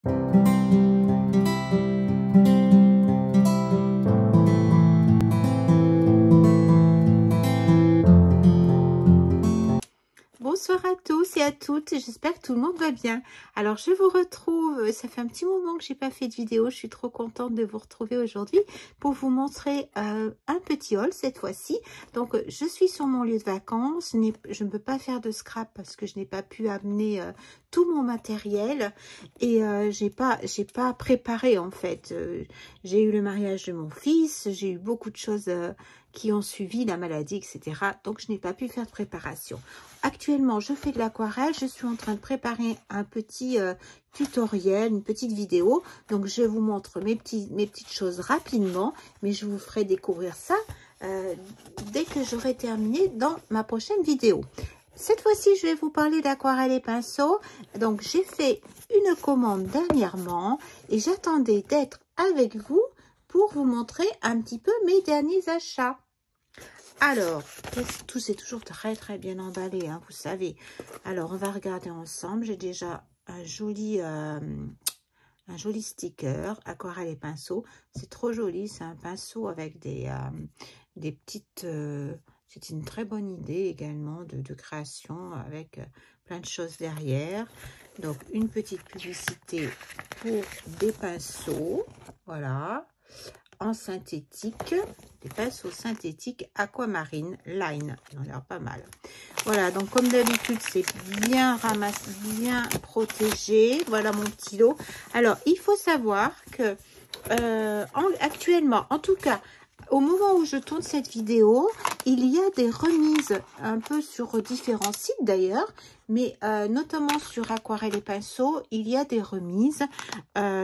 Bonsoir à tous et à toutes, j'espère que tout le monde va bien. Alors je vous retrouve, ça fait un petit moment que j'ai pas fait de vidéo, je suis trop contente de vous retrouver aujourd'hui pour vous montrer un petit haul cette fois-ci. Donc je suis sur mon lieu de vacances, je ne peux pas faire de scrap parce que je n'ai pas pu amener tout mon matériel et j'ai pas préparé en fait. J'ai eu le mariage de mon fils, j'ai eu beaucoup de choses qui ont suivi, la maladie, etc. Donc, je n'ai pas pu faire de préparation. Actuellement, je fais de l'aquarelle. Je suis en train de préparer un petit tutoriel, une petite vidéo. Donc, je vous montre mes petites choses rapidement, mais je vous ferai découvrir ça dès que j'aurai terminé dans ma prochaine vidéo. Cette fois-ci, je vais vous parler d'aquarelle et pinceau. Donc, j'ai fait une commande dernièrement et j'attendais d'être avec vous pour vous montrer un petit peu mes derniers achats. Alors, tout c'est toujours très bien emballé, hein, vous savez. Alors, on va regarder ensemble. J'ai déjà un joli sticker, aquarelle et pinceau. C'est trop joli, c'est un pinceau avec des petites... c'est une très bonne idée également de création avec plein de choses derrière. Donc, une petite publicité pour des pinceaux, voilà. En synthétique, des pinceaux synthétiques aquamarine line, ils ont l'air pas mal. Voilà, donc comme d'habitude c'est bien ramassé, bien protégé. Voilà mon petit lot. Alors il faut savoir que actuellement, en tout cas au moment où je tourne cette vidéo, il y a des remises un peu sur différents sites d'ailleurs, mais notamment sur Aquarelle et Pinceau, il y a des remises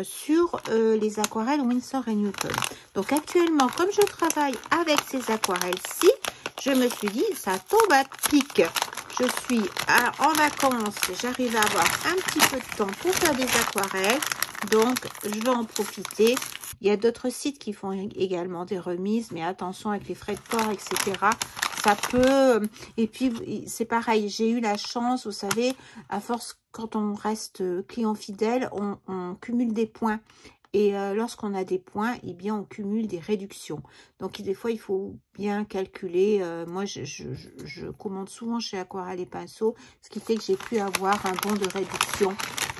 sur les aquarelles Winsor & Newton. Donc actuellement, comme je travaille avec ces aquarelles-ci, je me suis dit, ça tombe à pic. Je suis en vacances, j'arrive à avoir un petit peu de temps pour faire des aquarelles, donc je vais en profiter. Il y a d'autres sites qui font également des remises, mais attention avec les frais de port, etc. Ça peut... Et puis, c'est pareil, j'ai eu la chance, vous savez, à force, quand on reste client fidèle, on cumule des points. Et lorsqu'on a des points, eh bien, on cumule des réductions. Donc, des fois, il faut bien calculer. Moi, je commande souvent chez Aquarelle et Pinceau, ce qui fait que j'ai pu avoir un bon de réduction,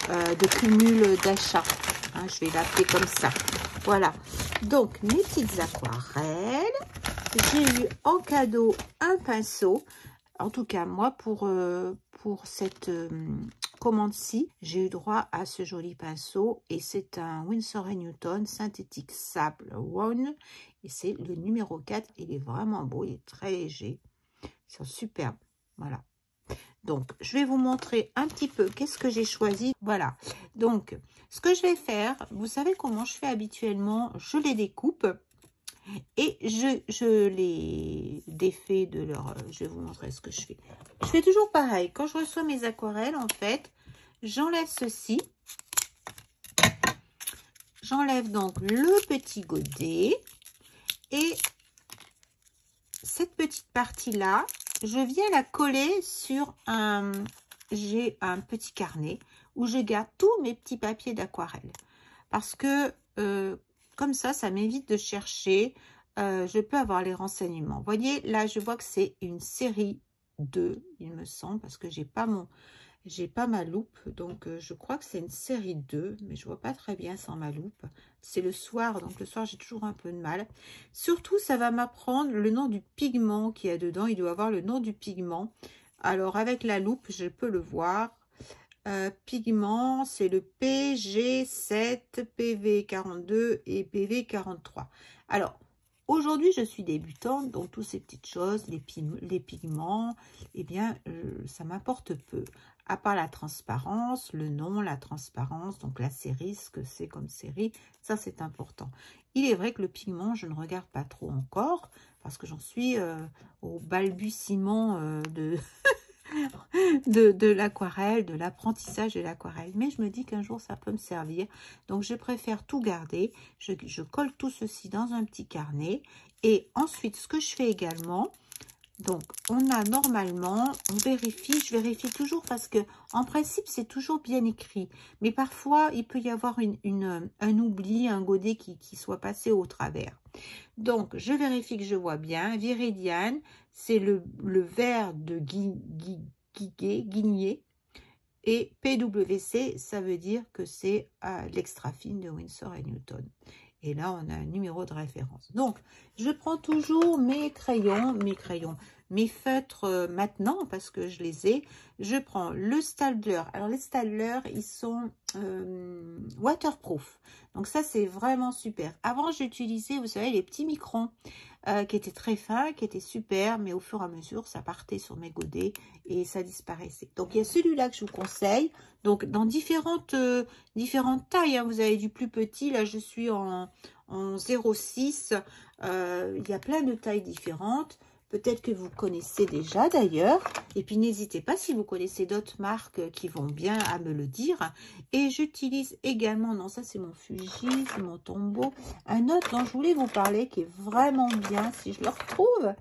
de cumul d'achat. Hein, je vais l'appeler comme ça. Voilà. Donc, mes petites aquarelles. J'ai eu en cadeau un pinceau. En tout cas, moi, pour cette commande-ci, j'ai eu droit à ce joli pinceau. Et c'est un Winsor & Newton synthétique sable One. Et c'est le numéro 4. Il est vraiment beau, il est très léger. Ils sont superbes. Voilà. Donc, je vais vous montrer un petit peu qu'est-ce que j'ai choisi. Voilà. Donc, ce que je vais faire, vous savez comment je fais habituellement, je les découpe. Et je les défais de leur... Je vais vous montrer ce que je fais. Je fais toujours pareil. Quand je reçois mes aquarelles, en fait, j'enlève ceci. J'enlève donc le petit godet. Et cette petite partie-là, je viens la coller sur un... J'ai un petit carnet où je garde tous mes petits papiers d'aquarelle. Parce que... comme ça m'évite de chercher. Je peux avoir les renseignements. Vous voyez, là, je vois que c'est une série 2, il me semble, parce que j'ai pas ma loupe. Donc, je crois que c'est une série 2, mais je vois pas très bien sans ma loupe. C'est le soir, donc le soir, j'ai toujours un peu de mal. Surtout, ça va m'apprendre le nom du pigment qu'il y a dedans. Il doit avoir le nom du pigment. Alors, avec la loupe, je peux le voir. Pigment, c'est le PG7, PV42 et PV43. Alors, aujourd'hui, je suis débutante, donc toutes ces petites choses, les pigments, eh bien, ça m'importe peu. À part la transparence, le nom, la transparence, donc la série, ce que c'est comme série, ça c'est important. Il est vrai que le pigment, je ne regarde pas trop encore, parce que j'en suis au balbutiement de l'aquarelle, de l'apprentissage de l'aquarelle. Mais je me dis qu'un jour, ça peut me servir. Donc, je préfère tout garder. Je colle tout ceci dans un petit carnet. Et ensuite, ce que je fais également, Donc, on a normalement, on vérifie, je vérifie toujours parce que en principe, c'est toujours bien écrit. Mais parfois, il peut y avoir un oubli, un godet qui soit passé au travers. Donc, je vérifie que je vois bien. Viridiane, c'est le verre de Guigné. Et PWC, ça veut dire que c'est l'extra fine de Winsor & Newton. Et là, on a un numéro de référence. Donc, je prends toujours mes feutres maintenant, parce que je les ai. Je prends le Staedtler. Alors, les Staedtler, ils sont waterproof. Donc, ça, c'est vraiment super. Avant, j'utilisais, vous savez, les petits microns qui étaient très fins, qui étaient super, mais au fur et à mesure, ça partait sur mes godets et ça disparaissait. Donc, il y a celui-là que je vous conseille. Donc, dans différentes tailles, hein. Vous avez du plus petit. Là, je suis en 0,6. Il y a plein de tailles différentes. Peut-être que vous connaissez déjà d'ailleurs. Et puis, n'hésitez pas si vous connaissez d'autres marques qui vont bien à me le dire. Et j'utilise également, non, ça c'est mon Fuji, c'est mon Tombow. Un autre dont je voulais vous parler qui est vraiment bien, si je le retrouve.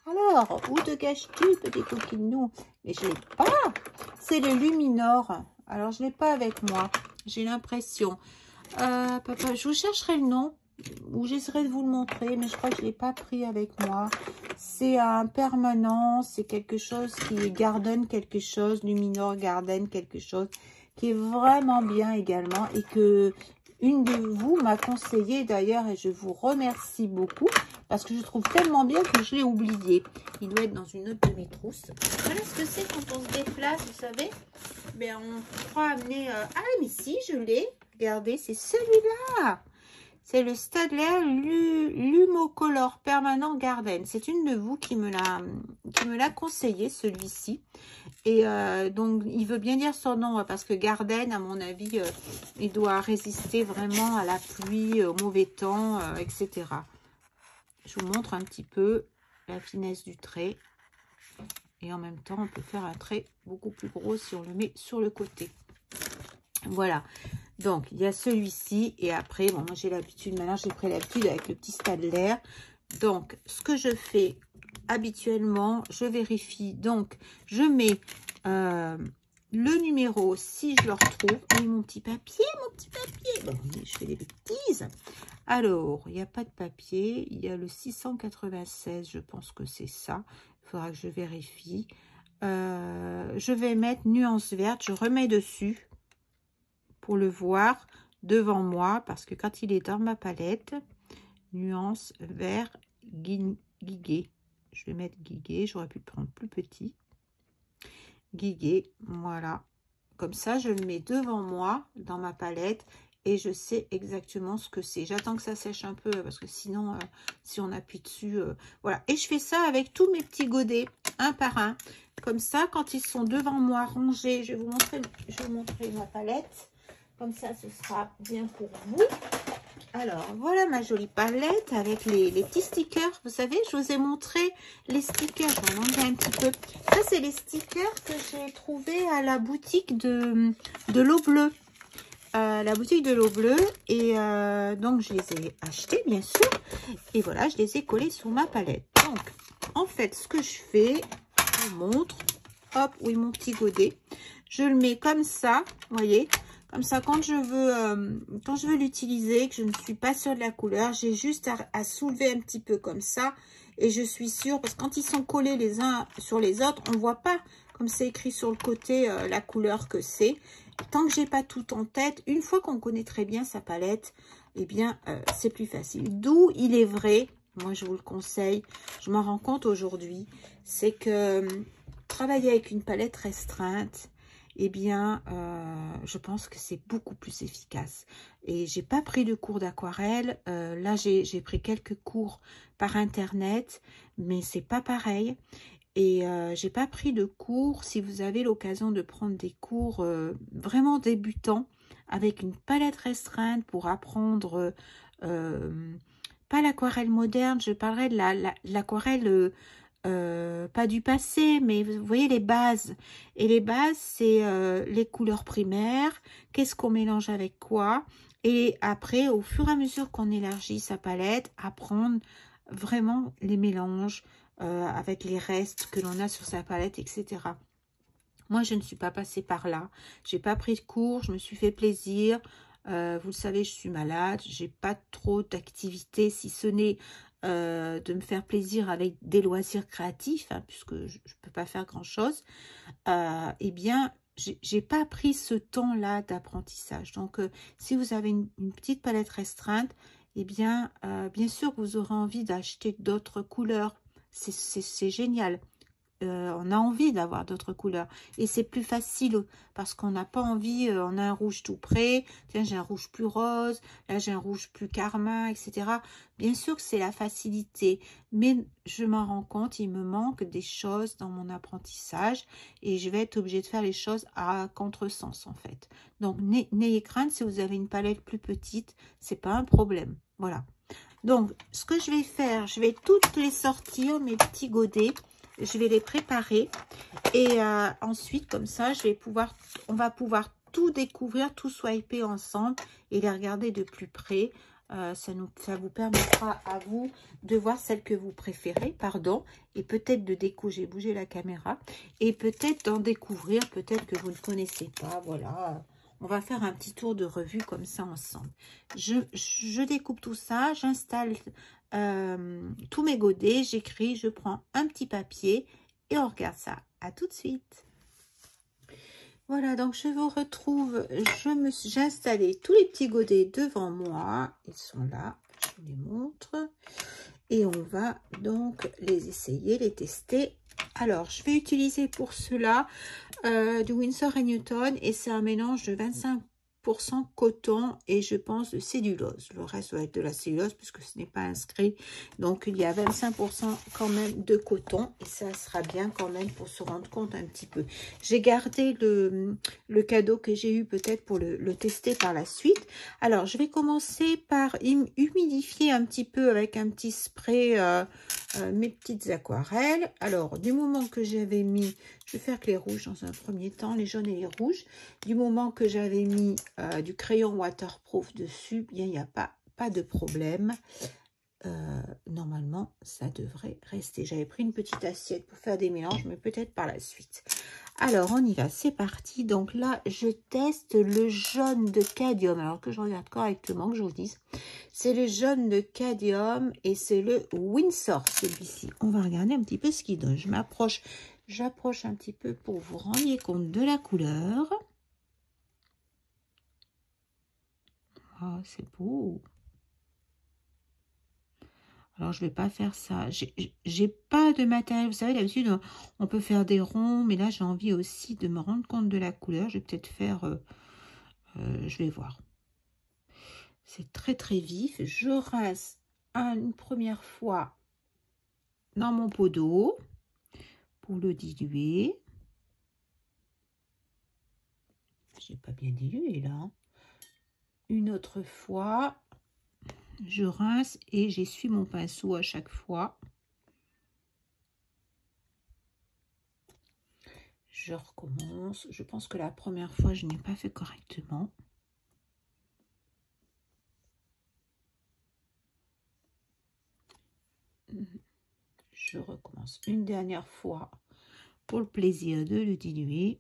Alors, où te caches-tu, petit coquinou? Mais je ne l'ai pas. C'est le Luminor. Alors, je ne l'ai pas avec moi. J'ai l'impression. Papa, je vous chercherai le nom. Ou j'essaierai de vous le montrer, mais je crois que je ne l'ai pas pris avec moi. C'est un permanent, c'est quelque chose qui est Garden quelque chose, Luminor Garden quelque chose, qui est vraiment bien également et que une de vous m'a conseillé d'ailleurs et je vous remercie beaucoup parce que je trouve tellement bien que je l'ai oublié. Il doit être dans une autre de mes trousses. Voilà ce que c'est quand on se déplace, vous savez. Ben, on croit amener... Ah, mais si, je l'ai. Regardez, c'est celui-là. C'est le Staedtler Lumocolor Permanent Garden. C'est une de vous qui me l'a conseillé, celui-ci. Et donc, il veut bien dire son nom, parce que Garden, à mon avis, il doit résister vraiment à la pluie, au mauvais temps, etc. Je vous montre un petit peu la finesse du trait. Et en même temps, on peut faire un trait beaucoup plus gros si on le met sur le côté. Voilà. Donc, il y a celui-ci. Et après, bon, moi, j'ai l'habitude. Maintenant, j'ai pris l'habitude avec le petit Staedtler. Donc, ce que je fais habituellement, je vérifie. Donc, je mets le numéro, si je le retrouve. Et mon petit papier, Bon, je fais des bêtises. Alors, il n'y a pas de papier. Il y a le 696. Je pense que c'est ça. Il faudra que je vérifie. Je vais mettre nuance verte. Je remets dessus pour le voir devant moi, parce que quand il est dans ma palette, nuance vert guiguet, je vais mettre guiguet, j'aurais pu le prendre plus petit, guiguet, voilà, comme ça je le mets devant moi dans ma palette et je sais exactement ce que c'est. J'attends que ça sèche un peu parce que sinon si on appuie dessus, voilà. Et je fais ça avec tous mes petits godets un par un, comme ça quand ils sont devant moi rangés. Je vais vous montrer ma palette. Comme ça, ce sera bien pour vous. Alors, voilà ma jolie palette avec les petits stickers. Vous savez, je vous ai montré les stickers. Je vais en enlever un petit peu. Ça, c'est les stickers que j'ai trouvés à la boutique de l'eau bleue. La boutique de l'eau bleue. Et donc, je les ai achetés, bien sûr. Et voilà, je les ai collés sur ma palette. Donc, en fait, ce que je fais, je vous montre. Hop, oui, mon petit godet. Je le mets comme ça, vous voyez. Comme ça, quand je veux l'utiliser, que je ne suis pas sûre de la couleur, j'ai juste à soulever un petit peu comme ça. Et je suis sûre, parce que quand ils sont collés les uns sur les autres, on ne voit pas, comme c'est écrit sur le côté, la couleur que c'est. Tant que j'ai pas tout en tête, une fois qu'on connaît très bien sa palette, eh bien, c'est plus facile. D'où il est vrai, moi je vous le conseille, je m'en rends compte aujourd'hui, c'est que travailler avec une palette restreinte, eh bien, je pense que c'est beaucoup plus efficace. Et j'ai pas pris de cours d'aquarelle. Là, j'ai pris quelques cours par internet, mais c'est pas pareil. Et j'ai pas pris de cours. Si vous avez l'occasion de prendre des cours vraiment débutants, avec une palette restreinte pour apprendre, pas l'aquarelle moderne, je parlerai de l'aquarelle... pas du passé, mais vous voyez les bases. Et les bases, c'est les couleurs primaires, qu'est-ce qu'on mélange avec quoi. Et après, au fur et à mesure qu'on élargit sa palette, apprendre vraiment les mélanges, avec les restes que l'on a sur sa palette, etc. Moi, je ne suis pas passée par là. J'ai pas pris de cours, je me suis fait plaisir. Vous le savez, je suis malade. J'ai pas trop d'activités, si ce n'est de me faire plaisir avec des loisirs créatifs, hein, puisque je ne peux pas faire grand-chose. Eh bien, j'ai pas pris ce temps-là d'apprentissage. Donc, si vous avez une petite palette restreinte, eh bien, bien sûr, vous aurez envie d'acheter d'autres couleurs. C'est génial. On a envie d'avoir d'autres couleurs et c'est plus facile parce qu'on n'a pas envie, on a un rouge tout près, tiens j'ai un rouge plus rose, là j'ai un rouge plus carmin, etc. Bien sûr que c'est la facilité, mais je m'en rends compte, il me manque des choses dans mon apprentissage et je vais être obligée de faire les choses à contresens en fait. Donc n'ayez crainte, si vous avez une palette plus petite, c'est pas un problème. Voilà. Donc ce que je vais faire, je vais toutes les sortir, mes petits godets. Je vais les préparer et ensuite comme ça on va pouvoir tout découvrir, tout swiper ensemble et les regarder de plus près. Ça vous permettra à vous de voir celle que vous préférez, pardon, et peut-être de découvrir, j'ai bougé la caméra, et peut-être d'en découvrir, peut-être que vous ne connaissez pas, voilà. On va faire un petit tour de revue comme ça ensemble. Je découpe tout ça, j'installe tous mes godets, j'écris, je prends un petit papier et on regarde ça. À tout de suite. Voilà, donc je vous retrouve, j'ai installé tous les petits godets devant moi. Ils sont là, je vous les montre. Et on va donc les essayer, les tester. Alors, je vais utiliser pour cela du Winsor & Newton et c'est un mélange de 25% coton et je pense de cellulose. Le reste va être de la cellulose puisque ce n'est pas inscrit. Donc, il y a 25% quand même de coton et ça sera bien quand même pour se rendre compte un petit peu. J'ai gardé le cadeau que j'ai eu peut-être pour le tester par la suite. Alors, je vais commencer par humidifier un petit peu avec un petit spray mes petites aquarelles. Alors, du moment que j'avais mis, je vais faire que les rouges dans un premier temps, les jaunes et les rouges. Du moment que j'avais mis du crayon waterproof dessus, bien il n'y a pas de problème. Normalement, ça devrait rester. J'avais pris une petite assiette pour faire des mélanges, mais peut-être par la suite. Alors, on y va, c'est parti. Donc là, je teste le jaune de cadmium. Alors que je regarde correctement, que je vous dise. C'est le jaune de cadmium et c'est le Winsor, celui-ci. On va regarder un petit peu ce qu'il donne. Je m'approche, j'approche un petit peu pour vous rendre compte de la couleur. Ah, c'est beau. Alors, je vais pas faire ça. J'ai pas de matériel. Vous savez, d'habitude, on peut faire des ronds. Mais là, j'ai envie aussi de me rendre compte de la couleur. Je vais peut-être faire... je vais voir. C'est très, très vif. Je rince une première fois dans mon pot d'eau pour le diluer. J'ai pas bien dilué, là. Une autre fois, je rince et j'essuie mon pinceau à chaque fois. Je recommence. Je pense que la première fois, je n'ai pas fait correctement. Je recommence une dernière fois pour le plaisir de le diluer.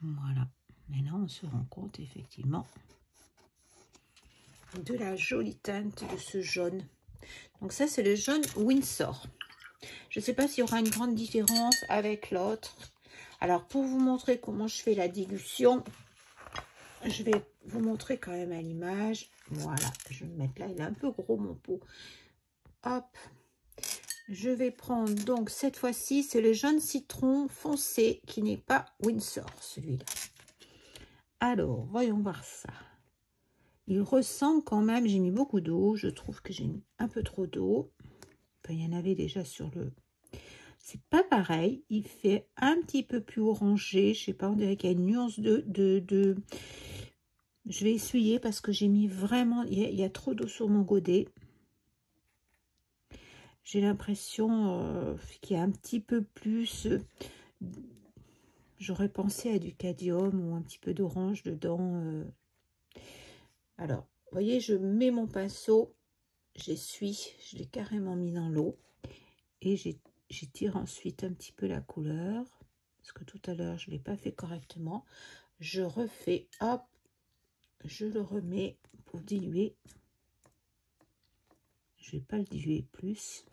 Voilà. Maintenant, on se rend compte effectivement de la jolie teinte de ce jaune. Donc ça, c'est le jaune Winsor. Je ne sais pas s'il y aura une grande différence avec l'autre. Alors, pour vous montrer comment je fais la dilution, je vais vous montrer quand même à l'image. Voilà, je vais me mettre là. Il est un peu gros, mon pot. Hop. Je vais prendre, donc, cette fois-ci, c'est le jaune citron foncé qui n'est pas Winsor, celui-là. Alors, voyons voir ça. Il ressemble quand même, j'ai mis beaucoup d'eau. Je trouve que j'ai mis un peu trop d'eau. Enfin, il y en avait déjà sur le... C'est pas pareil, il fait un petit peu plus orangé, je sais pas, on dirait qu'il y a une nuance de... Je vais essuyer parce que j'ai mis vraiment, il y a trop d'eau sur mon godet. J'ai l'impression qu'il y a un petit peu plus... J'aurais pensé à du cadmium ou un petit peu d'orange dedans. Alors, vous voyez, je mets mon pinceau, j'essuie, je l'ai carrément mis dans l'eau. et j'étire ensuite un petit peu la couleur parce que tout à l'heure je l'ai pas fait correctement. Je refais, hop, je le remets pour diluer. Je vais pas le diluer plus.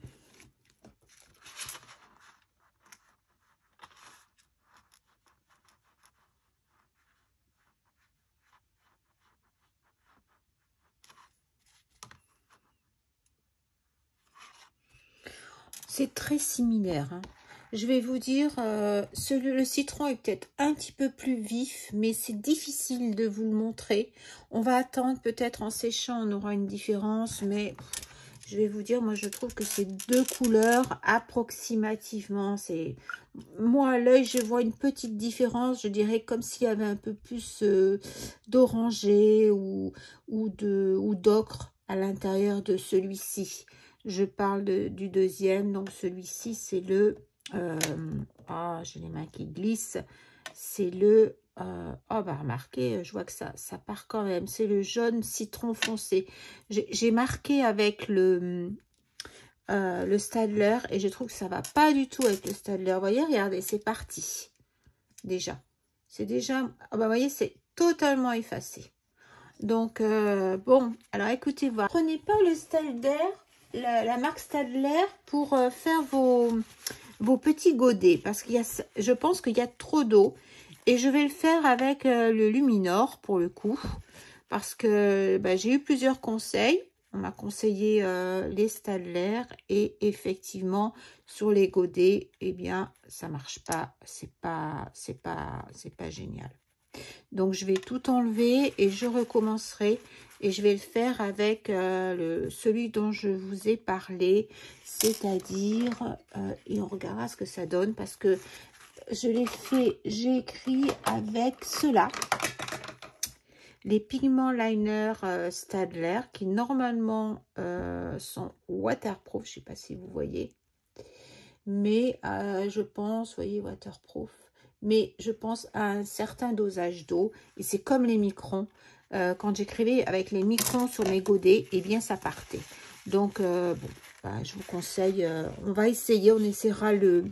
C'est très similaire, hein. Je vais vous dire, le citron est peut-être un petit peu plus vif, mais c'est difficile de vous le montrer. On va attendre, peut-être en séchant, on aura une différence, mais je vais vous dire, moi je trouve que ces deux couleurs, approximativement, c'est... Moi, à l'œil, je vois une petite différence, je dirais comme s'il y avait un peu plus d'orangé ou d'ocre à l'intérieur de celui-ci. Je parle du deuxième, donc celui-ci, c'est le... j'ai les mains qui glissent. C'est le... oh, bah remarquez, je vois que ça part quand même. C'est le jaune citron foncé. J'ai marqué avec le Staedtler et je trouve que ça va pas du tout avec le Staedtler. Vous voyez, regardez, c'est parti. Déjà. C'est déjà... Ah bah, vous voyez, c'est totalement effacé. Donc, bon, alors écoutez, voir. Prenez pas le Staedtler, la marque Staedtler pour faire vos petits godets. Parce qu'il y a, je pense qu'il y a trop d'eau. Et je vais le faire avec le Luminor pour le coup. Parce que bah, j'ai eu plusieurs conseils. On m'a conseillé les Staedtler. Et effectivement, sur les godets, eh bien, ça marche pas. C'est pas génial. Donc, je vais tout enlever et je recommencerai. Et je vais le faire avec celui dont je vous ai parlé. C'est-à-dire, et on regardera ce que ça donne. Parce que je l'ai fait, j'ai écrit avec ceux-là. Les pigments liner Staedtler qui normalement sont waterproof. Je ne sais pas si vous voyez. Mais je pense, vous voyez, waterproof. Mais je pense à un certain dosage d'eau. Et c'est comme les microns. Quand j'écrivais avec les microns sur mes godets, eh bien ça partait. Donc, bon, bah, je vous conseille, on va essayer, on essaiera le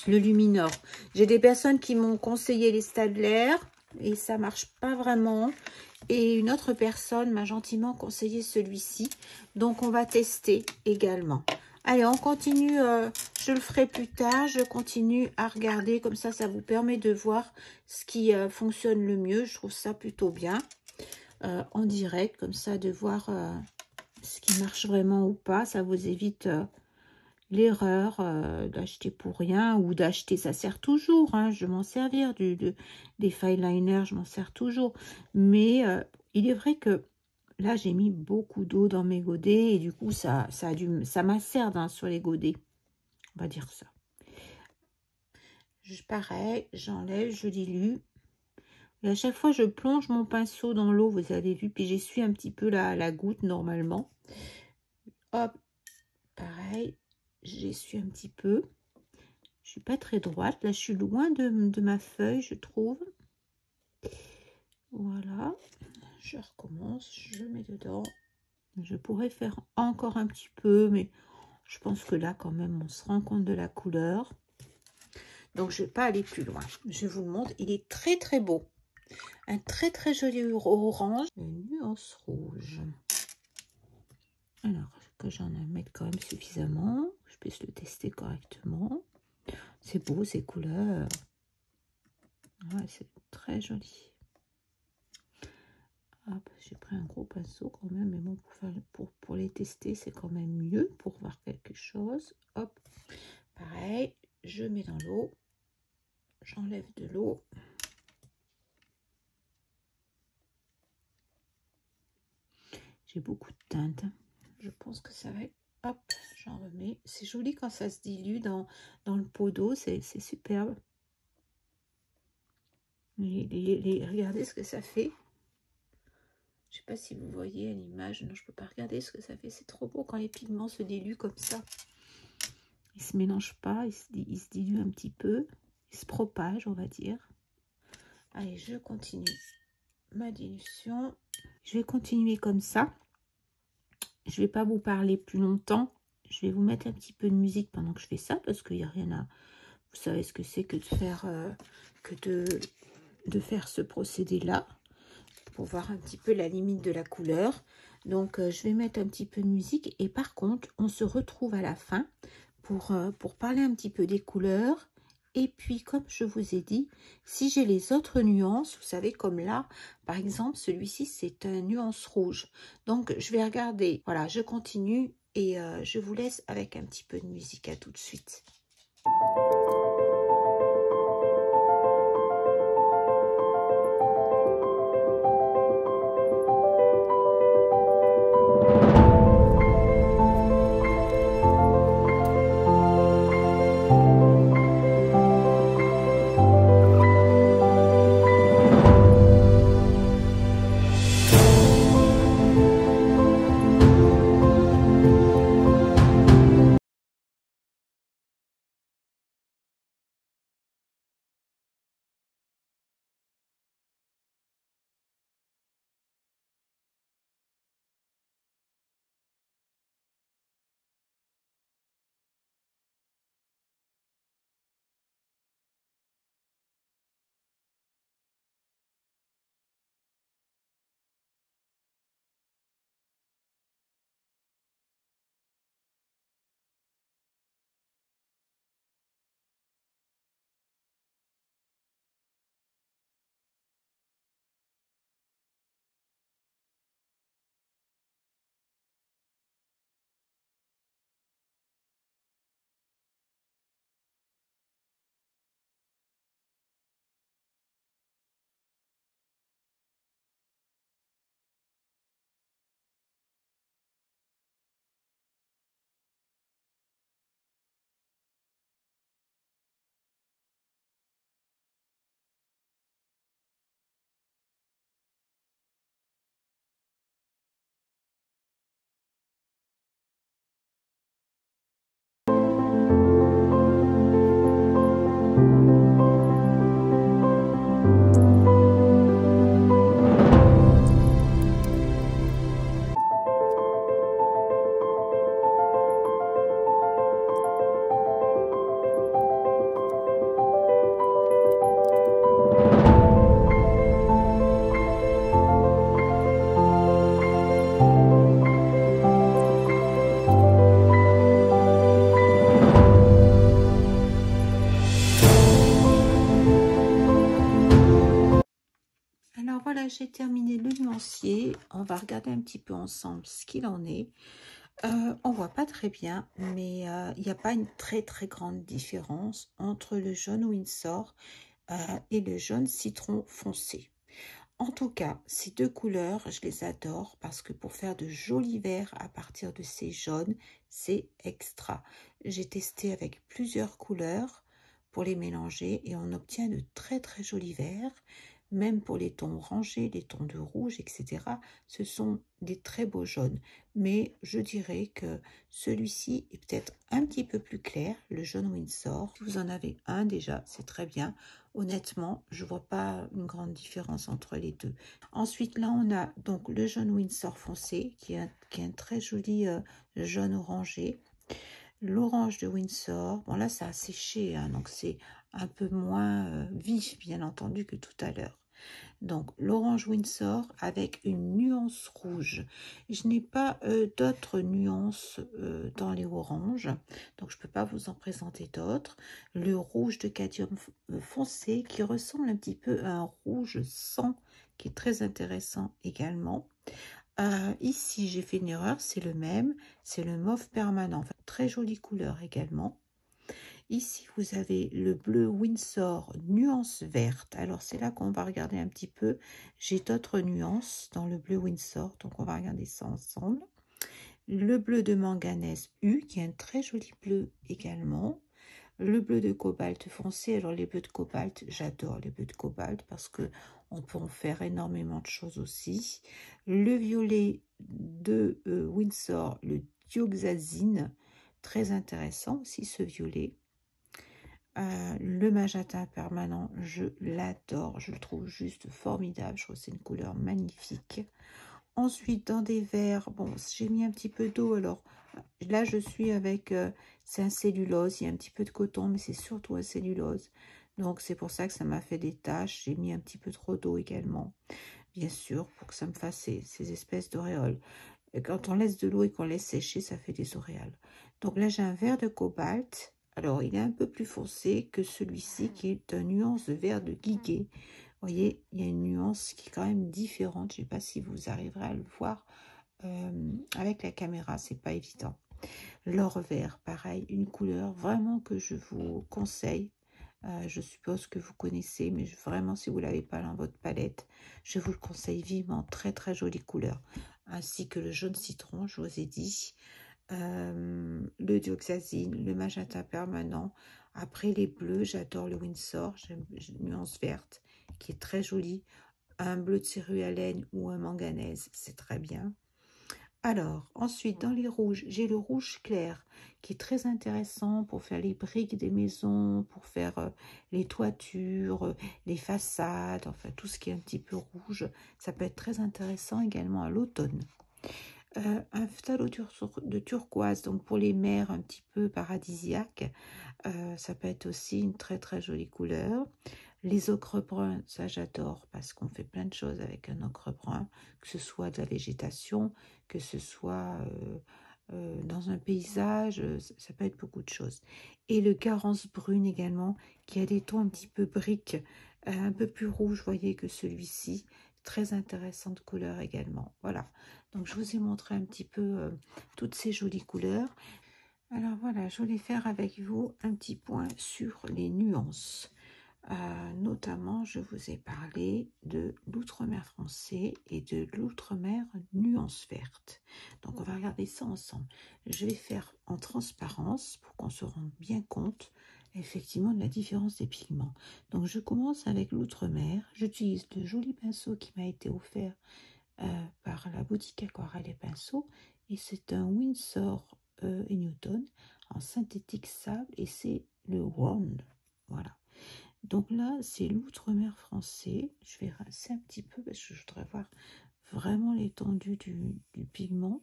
Luminor. J'ai des personnes qui m'ont conseillé les Staedtler et ça marche pas vraiment. Et une autre personne m'a gentiment conseillé celui-ci. Donc, on va tester également. Allez, on continue. Je le ferai plus tard. Je continue à regarder. Comme ça vous permet de voir ce qui fonctionne le mieux. Je trouve ça plutôt bien. En direct, comme ça, de voir ce qui marche vraiment ou pas. Ça vous évite l'erreur d'acheter pour rien ou d'acheter. Ça sert toujours. Hein, je m'en servir des fine liners. Je m'en sers toujours. Mais il est vrai que là, j'ai mis beaucoup d'eau dans mes godets et du coup, ça m'accerde hein, sur les godets. On va dire ça. Pareil, j'enlève, je dilue. Et à chaque fois, je plonge mon pinceau dans l'eau, vous avez vu, puis j'essuie un petit peu la goutte normalement. Hop, pareil, j'essuie un petit peu. Je suis pas très droite, là je suis loin de ma feuille, je trouve. Voilà, je recommence, je mets dedans. Je pourrais faire encore un petit peu, mais je pense que là, quand même, on se rend compte de la couleur. Donc, je ne vais pas aller plus loin. Je vous le montre. Il est très, très beau. Un très, très joli orange. Une nuance rouge. Alors, que j'en mette quand même suffisamment. Que je puisse le tester correctement. C'est beau, ces couleurs. Ouais, c'est très joli. Hop, j'ai pris un gros pinceau quand même, mais bon, pour les tester, c'est quand même mieux pour voir quelque chose. Hop, pareil, je mets dans l'eau, j'enlève de l'eau. J'ai beaucoup de teintes, je pense que ça va être... Hop, j'en remets. C'est joli quand ça se dilue dans le pot d'eau, c'est superbe. Regardez ce que ça fait. Je sais pas si vous voyez à l'image. Non, je peux pas regarder ce que ça fait. C'est trop beau quand les pigments se diluent comme ça. Ils se mélangent pas, ils se diluent un petit peu. Ils se propagent, on va dire. Allez, je continue ma dilution. Je vais continuer comme ça. Je vais pas vous parler plus longtemps. Je vais vous mettre un petit peu de musique pendant que je fais ça, parce qu'il n'y a rien à... Vous savez ce que c'est que de faire ce procédé-là, pour voir un petit peu la limite de la couleur. Donc, je vais mettre un petit peu de musique. Et par contre, on se retrouve à la fin pour parler un petit peu des couleurs. Et puis, comme je vous ai dit, si j'ai les autres nuances, vous savez, comme là, par exemple, celui-ci, c'est un nuance rouge. Donc, je vais regarder. Voilà, je continue et je vous laisse avec un petit peu de musique. À tout de suite. Alors voilà, j'ai terminé le nuancier. On va regarder un petit peu ensemble ce qu'il en est. On voit pas très bien, mais il n'y a pas une très grande différence entre le jaune Windsor et le jaune citron foncé. En tout cas, ces deux couleurs, je les adore parce que pour faire de jolis verts à partir de ces jaunes, c'est extra. J'ai testé avec plusieurs couleurs pour les mélanger et on obtient de très jolis verts. Même pour les tons orangés, les tons de rouge, etc. Ce sont des très beaux jaunes. Mais je dirais que celui-ci est peut-être un petit peu plus clair, le jaune Windsor. Si vous en avez un déjà, c'est très bien. Honnêtement, je ne vois pas une grande différence entre les deux. Ensuite, là, on a donc le jaune Windsor foncé, qui est un très joli jaune orangé. L'orange de Windsor, bon là, ça a séché, hein, donc c'est un peu moins vif, bien entendu, que tout à l'heure. Donc, l'orange Windsor avec une nuance rouge. Je n'ai pas d'autres nuances dans les oranges, donc je ne peux pas vous en présenter d'autres. Le rouge de cadmium foncé qui ressemble un petit peu à un rouge sang, qui est très intéressant également. Ici, j'ai fait une erreur, c'est le même, c'est le mauve permanent. Enfin, très jolie couleur également. Ici, vous avez le bleu Windsor nuance verte. Alors, c'est là qu'on va regarder un petit peu. J'ai d'autres nuances dans le bleu Windsor, donc on va regarder ça ensemble. Le bleu de manganèse U, qui est un très joli bleu également. Le bleu de cobalt foncé. Alors, les bleus de cobalt, j'adore les bleus de cobalt parce que on peut en faire énormément de choses aussi. Le violet de Windsor, le dioxazine, très intéressant aussi ce violet. Le magenta permanent, je l'adore, je le trouve juste formidable, je trouve que c'est une couleur magnifique. Ensuite, dans des verres, bon, j'ai mis un petit peu d'eau, alors Là, je suis avec, c'est un cellulose, il y a un petit peu de coton, mais c'est surtout un cellulose. Donc, c'est pour ça que ça m'a fait des taches. J'ai mis un petit peu trop d'eau également, bien sûr, pour que ça me fasse ces espèces d'auréoles. Et quand on laisse de l'eau et qu'on laisse sécher, ça fait des auréoles. Donc là, j'ai un vert de cobalt. Alors, il est un peu plus foncé que celui-ci, qui est un nuance de vert de guiguet. Vous voyez, il y a une nuance qui est quand même différente. Je ne sais pas si vous arriverez à le voir avec la caméra, c'est pas évident. L'or vert, pareil, une couleur vraiment que je vous conseille. Je suppose que vous connaissez, mais vraiment, si vous ne l'avez pas dans votre palette, je vous le conseille vivement. Très, très jolie couleur. Ainsi que le jaune citron, je vous ai dit. Le dioxazine, le magenta permanent. Après, les bleus, j'adore le Windsor. J'aime une nuance verte qui est très jolie. Un bleu de céruléenne ou un manganèse, c'est très bien. Alors, ensuite, dans les rouges, j'ai le rouge clair qui est très intéressant pour faire les briques des maisons, pour faire les toitures, les façades, enfin tout ce qui est un petit peu rouge. Ça peut être très intéressant également à l'automne. Un phthalo de turquoise, donc pour les mers un petit peu paradisiaques, ça peut être aussi une très très jolie couleur. Les ocres bruns, ça j'adore parce qu'on fait plein de choses avec un ocre brun, que ce soit de la végétation, que ce soit dans un paysage, ça peut être beaucoup de choses. Et le Garance brune également, qui a des tons un petit peu briques, un peu plus rouge, voyez, que celui-ci. Très intéressante couleur également. Voilà, donc je vous ai montré un petit peu toutes ces jolies couleurs. Alors voilà, je voulais faire avec vous un petit point sur les nuances. Notamment, je vous ai parlé de l'outre-mer français et de l'outre-mer nuance verte. Donc, on va regarder ça ensemble. Je vais faire en transparence pour qu'on se rende bien compte effectivement de la différence des pigments. Donc, je commence avec l'outre-mer. J'utilise le joli pinceau qui m'a été offert par la boutique Aquarelle et Pinceaux. Et c'est un Winsor et Newton en synthétique sable et c'est le Round. Voilà. Donc là, c'est l'outre-mer français. Je vais rincer un petit peu parce que je voudrais voir vraiment l'étendue du pigment.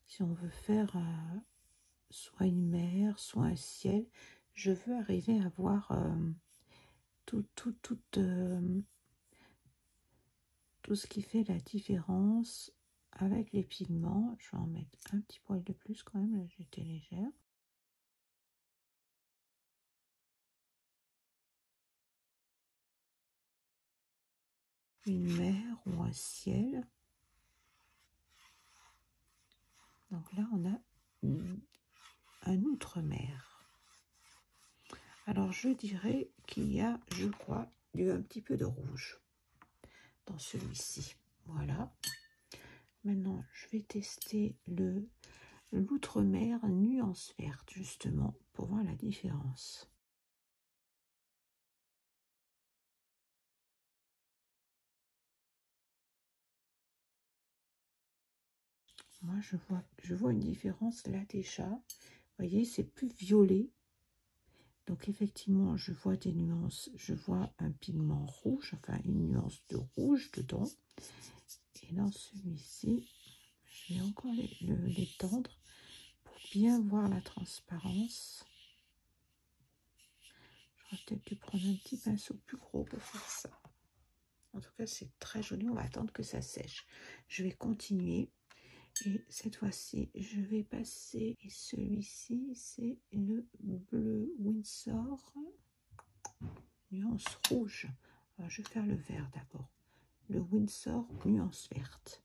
Si on veut faire soit une mer, soit un ciel, je veux arriver à voir tout ce qui fait la différence avec les pigments. Je vais en mettre un petit poil de plus quand même, là j'étais légère. Une mer ou un ciel. Donc là, on a un outre-mer. Alors, je dirais qu'il y a, je crois, un petit peu de rouge dans celui-ci. Voilà. Maintenant, je vais tester l'outre-mer nuance verte, justement, pour voir la différence. Moi, je vois une différence là déjà. Vous voyez, c'est plus violet. Donc, effectivement, je vois des nuances. Je vois un pigment rouge, enfin une nuance de rouge dedans. Et dans celui-ci, je vais encore l'étendre pour bien voir la transparence. J'aurais peut-être dû prendre un petit pinceau plus gros pour faire ça. En tout cas, c'est très joli. On va attendre que ça sèche. Je vais continuer. Et cette fois-ci, je vais passer. Et celui-ci, c'est le bleu Windsor. Nuance rouge. Alors, je vais faire le vert d'abord. Le Windsor nuance verte.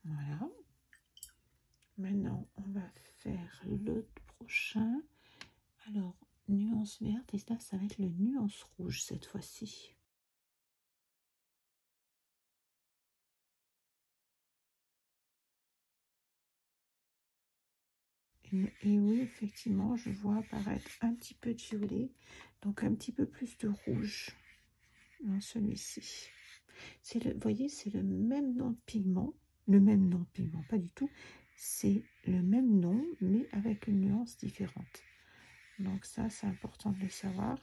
Voilà. Maintenant, on va faire le prochain. Alors, nuance verte, et là, ça va être le nuance rouge cette fois-ci. Et oui, effectivement, je vois apparaître un petit peu de violet, donc un petit peu plus de rouge dans celui-ci. Vous voyez, c'est le même nom de pigment, pas du tout, c'est le même nom, mais avec une nuance différente. Donc ça, c'est important de le savoir.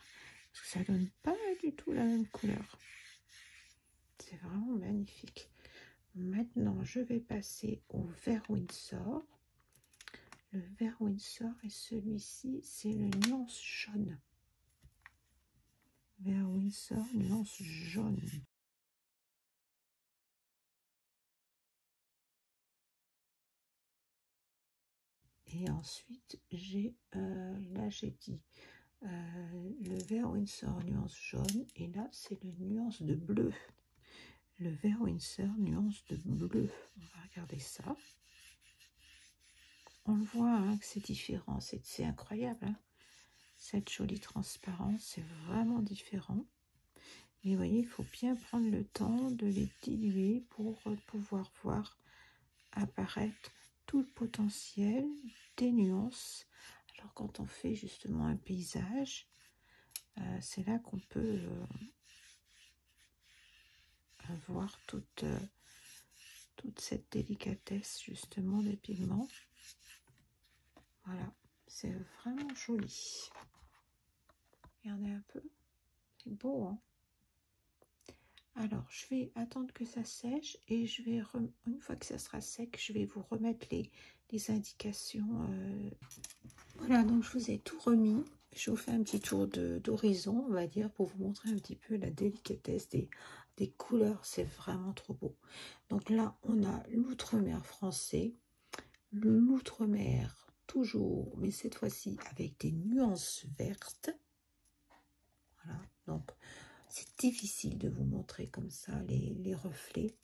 Parce que ça donne pas du tout la même couleur. C'est vraiment magnifique. Maintenant, je vais passer au vert Winsor. Le vert Winsor et celui-ci, c'est le nuance jaune. Vert Winsor, nuance jaune. Et ensuite, j'ai, là j'ai dit le vert Winsor nuance jaune. Et là, c'est le nuance de bleu. Le vert Winsor nuance de bleu. On va regarder ça. On le voit hein, que c'est différent. C'est incroyable. Hein, cette jolie transparence, c'est vraiment différent. Mais vous voyez, il faut bien prendre le temps de les diluer pour pouvoir voir apparaître tout le potentiel des nuances. Alors quand on fait justement un paysage, c'est là qu'on peut voir toute cette délicatesse justement des pigments. Voilà, c'est vraiment joli. Regardez un peu, c'est beau hein. Alors, je vais attendre que ça sèche et je vais, une fois que ça sera sec, je vais vous remettre les indications. Voilà, donc je vous ai tout remis. Je vous fais un petit tour d'horizon, on va dire, pour vous montrer un petit peu la délicatesse des couleurs. C'est vraiment trop beau. Donc là, on a l'outre-mer français, l'outre-mer toujours, mais cette fois-ci avec des nuances vertes. Voilà, donc c'est difficile de vous montrer comme ça les reflets.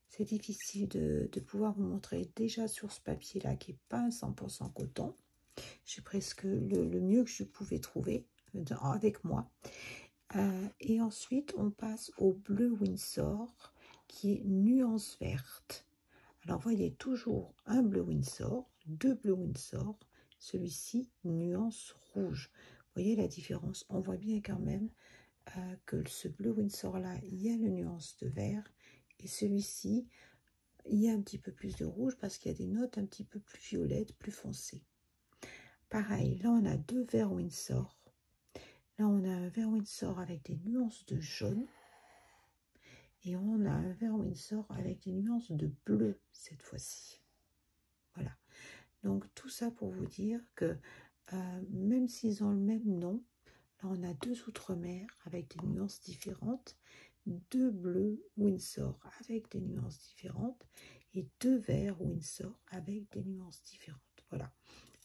C'est difficile de pouvoir vous montrer déjà sur ce papier-là qui n'est pas un 100% coton. J'ai presque le mieux que je pouvais trouver avec moi. Et ensuite, on passe au bleu Winsor qui est nuance verte. Alors, voyez toujours un bleu Winsor, deux bleus Winsor, celui-ci nuance rouge. Vous voyez la différence? On voit bien quand même que ce bleu Winsor là, il y a une nuance de vert et celui-ci, il y a un petit peu plus de rouge parce qu'il y a des notes un petit peu plus violettes, plus foncées. Pareil, là on a deux verts Winsor. Là on a un vert Winsor avec des nuances de jaune et on a un vert Winsor avec des nuances de bleu cette fois-ci. Voilà. Donc tout ça pour vous dire que même s'ils ont le même nom, là on a deux outre-mer avec des nuances différentes, deux bleus Winsor avec des nuances différentes et deux verts Winsor avec des nuances différentes. Voilà.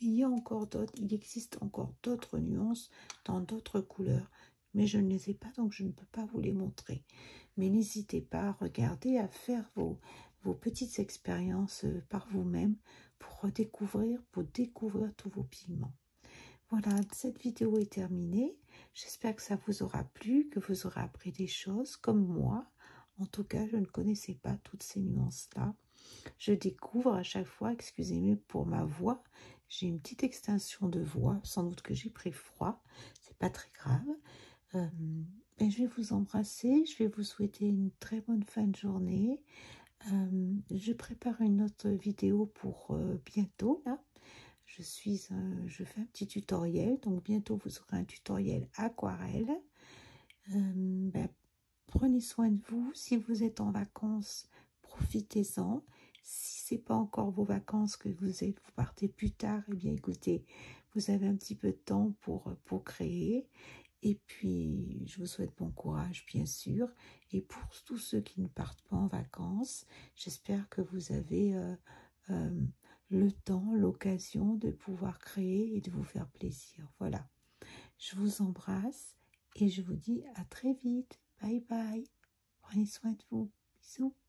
Il y a encore d'autres, il existe encore d'autres nuances dans d'autres couleurs, mais je ne les ai pas, donc je ne peux pas vous les montrer. Mais n'hésitez pas à regarder, à faire vos petites expériences par vous-même pour découvrir tous vos pigments. Voilà, cette vidéo est terminée. J'espère que ça vous aura plu, que vous aurez appris des choses comme moi. En tout cas, je ne connaissais pas toutes ces nuances-là. Je découvre à chaque fois, excusez-moi pour ma voix, j'ai une petite extension de voix, sans doute que j'ai pris froid, c'est pas très grave. Mais je vais vous embrasser, je vais vous souhaiter une très bonne fin de journée. Je prépare une autre vidéo pour bientôt là. Je fais un petit tutoriel, donc bientôt vous aurez un tutoriel aquarelle. Prenez soin de vous. Si vous êtes en vacances, profitez-en. Si c'est pas encore vos vacances, que vous partez plus tard, eh bien écoutez, vous avez un petit peu de temps pour créer. Et puis, je vous souhaite bon courage, bien sûr. Et pour tous ceux qui ne partent pas en vacances, j'espère que vous avez le temps, l'occasion de pouvoir créer et de vous faire plaisir. Voilà. Je vous embrasse et je vous dis à très vite. Bye bye. Prenez soin de vous. Bisous.